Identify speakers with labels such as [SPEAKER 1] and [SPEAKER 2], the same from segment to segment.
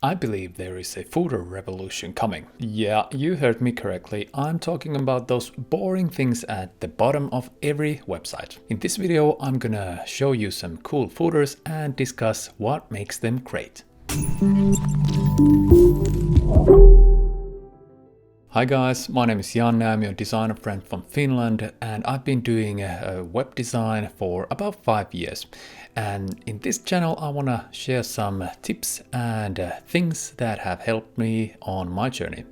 [SPEAKER 1] I believe there is a footer revolution coming. Yeah, you heard me correctly. I'm talking about those boring things at the bottom of every website. In this video, I'm gonna show you some cool footers and discuss what makes them great. Hi guys, my name is Janne, I'm your designer friend from Finland, and I've been doing web design for about 5 years. And in this channel I want to share some tips and things that have helped me on my journey.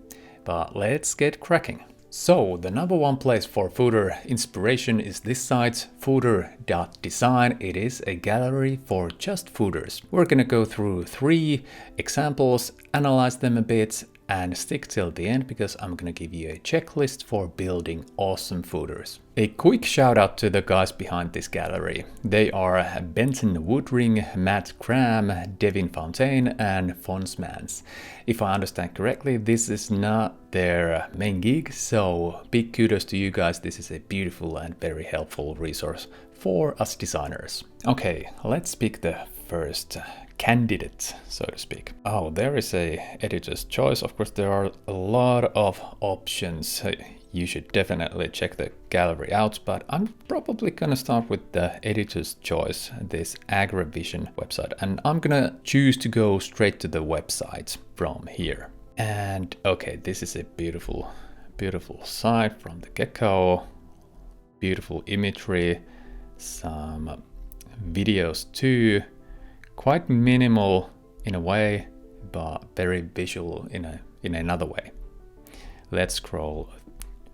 [SPEAKER 1] But let's get cracking. So the number one place for footer inspiration is this site, footer.design. It is a gallery for just footers. We're gonna go through 3 examples, analyze them a bit, and stick till the end because I'm gonna give you a checklist for building awesome footers. A quick shout out to the guys behind this gallery. They are Benton Woodring, Matt Graham, Devin Fontaine, and Fons Mans. If I understand correctly, this is not their main gig, so big kudos to you guys. This is a beautiful and very helpful resource for us designers. Okay, let's pick the first candidate, so to speak. Oh, there is a editor's choice. Of course, there are a lot of options. You should definitely check the gallery out, but I'm probably gonna start with the editor's choice, this Agrovision website, and I'm gonna choose to go straight to the website from here. And okay, this is a beautiful site from the get-go. Beautiful imagery, some videos too. Quite minimal in a way, but very visual in another way. Let's scroll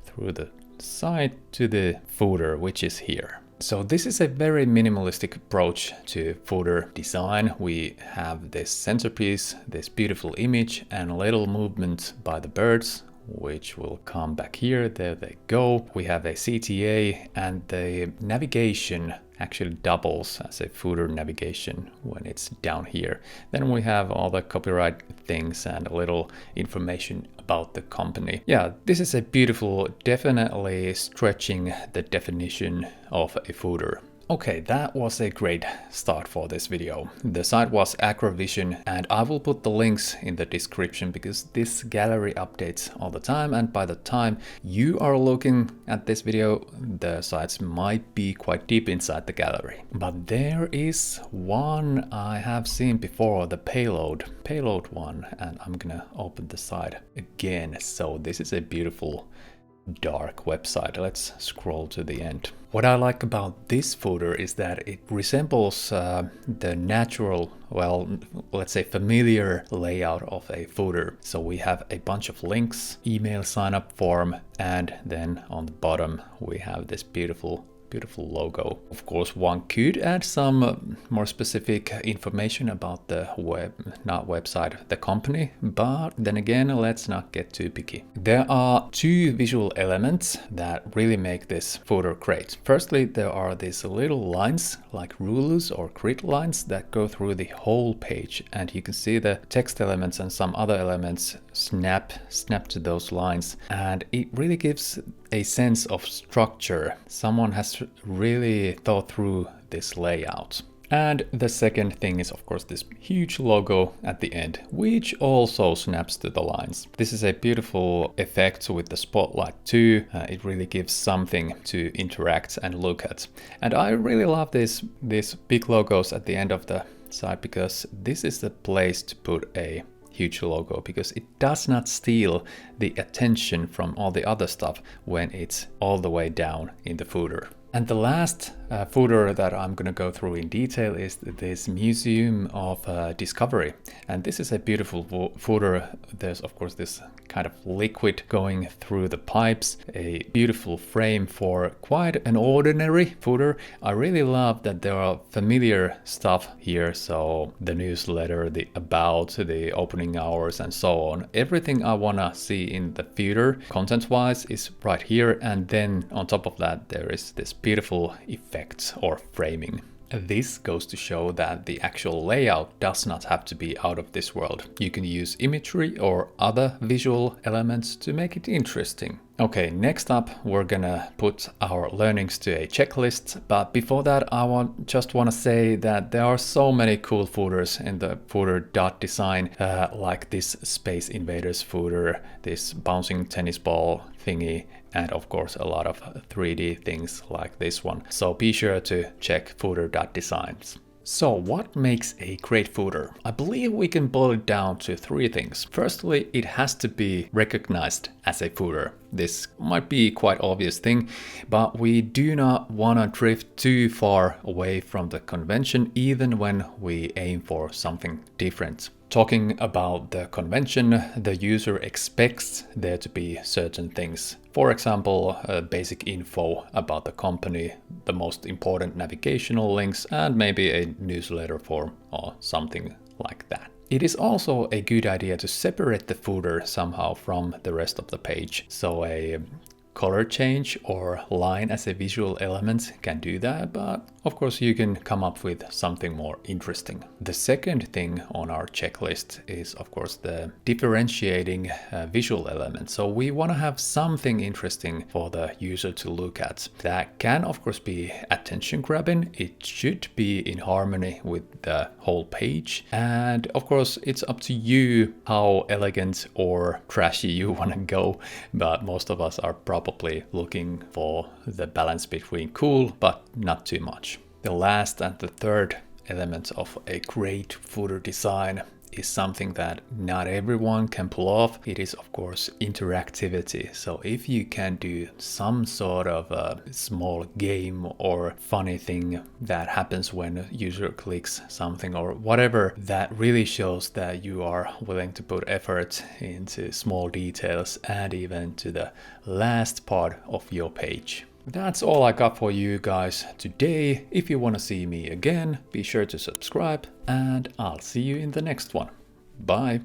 [SPEAKER 1] through the site to the footer, which is here. So this is a very minimalistic approach to footer design. We have this centerpiece, this beautiful image, and a little movement by the birds, which will come back here. There they go. We have a CTA, and the navigation actually doubles as a footer navigation when it's down here. Then we have all the copyright things and a little information about the company. Yeah, this is a beautiful, definitely stretching the definition of a footer. Okay, that was a great start for this video. The site was Agrovision, and I will put the links in the description because this gallery updates all the time, and by the time you are looking at this video, the sites might be quite deep inside the gallery. But there is one I have seen before, the Payload one, and I'm gonna open the site again. So this is a beautiful dark website. Let's scroll to the end. What I like about this footer is that it resembles the natural, well, let's say familiar layout of a footer. So we have a bunch of links, email sign up form, and then on the bottom we have this beautiful logo. Of course, one could add some more specific information about the website, the company, but then again, let's not get too picky. There are 2 visual elements that really make this footer great. Firstly, there are these little lines like rulers or grid lines that go through the whole page, and you can see the text elements and some other elements snap to those lines, and it really gives a sense of structure. Someone has really thought through this layout. And the second thing is, of course, this huge logo at the end, which also snaps to the lines. This is a beautiful effect with the spotlight too. It really gives something to interact and look at. And I really love these big logos at the end of the site because this is the place to put a huge logo, because it does not steal the attention from all the other stuff when it's all the way down in the footer. And the last footer that I'm going to go through in detail is this Museum of Discovery. And this is a beautiful footer. There's of course this kind of liquid going through the pipes, a beautiful frame for quite an ordinary footer. I really love that there are familiar stuff here. So the newsletter, the about, the opening hours, and so on. Everything I want to see in the footer content wise is right here. And then on top of that, there is this beautiful effects or framing. This goes to show that the actual layout does not have to be out of this world. You can use imagery or other visual elements to make it interesting. Okay, next up, we're gonna put our learnings to a checklist. But before that, I just want to say that there are so many cool footers in the footer.design, like this Space Invaders footer, this bouncing tennis ball thingy, and of course a lot of 3D things like this one. So be sure to check footer.design. So what makes a great footer? I believe we can boil it down to three things. Firstly, it has to be recognized as a footer. This might be quite obvious thing, but we do not want to drift too far away from the convention even when we aim for something different. Talking about the convention, the user expects there to be certain things. For example, basic info about the company, the most important navigational links, and maybe a newsletter form or something like that. It is also a good idea to separate the footer somehow from the rest of the page. So a color change or line as a visual element can do that, but of course you can come up with something more interesting. The second thing on our checklist is of course the differentiating visual element. So we want to have something interesting for the user to look at. That can of course be attention grabbing. It should be in harmony with the whole page. And of course it's up to you how elegant or trashy you want to go, but most of us are probably looking for the balance between cool but not too much. The last and the third element of a great footer design is something that not everyone can pull off. It is of course interactivity. So if you can do some sort of a small game or funny thing that happens when a user clicks something or whatever, that really shows that you are willing to put effort into small details and even to the last part of your page. That's all I got for you guys today. If you want to see me again, be sure to subscribe and I'll see you in the next one. Bye.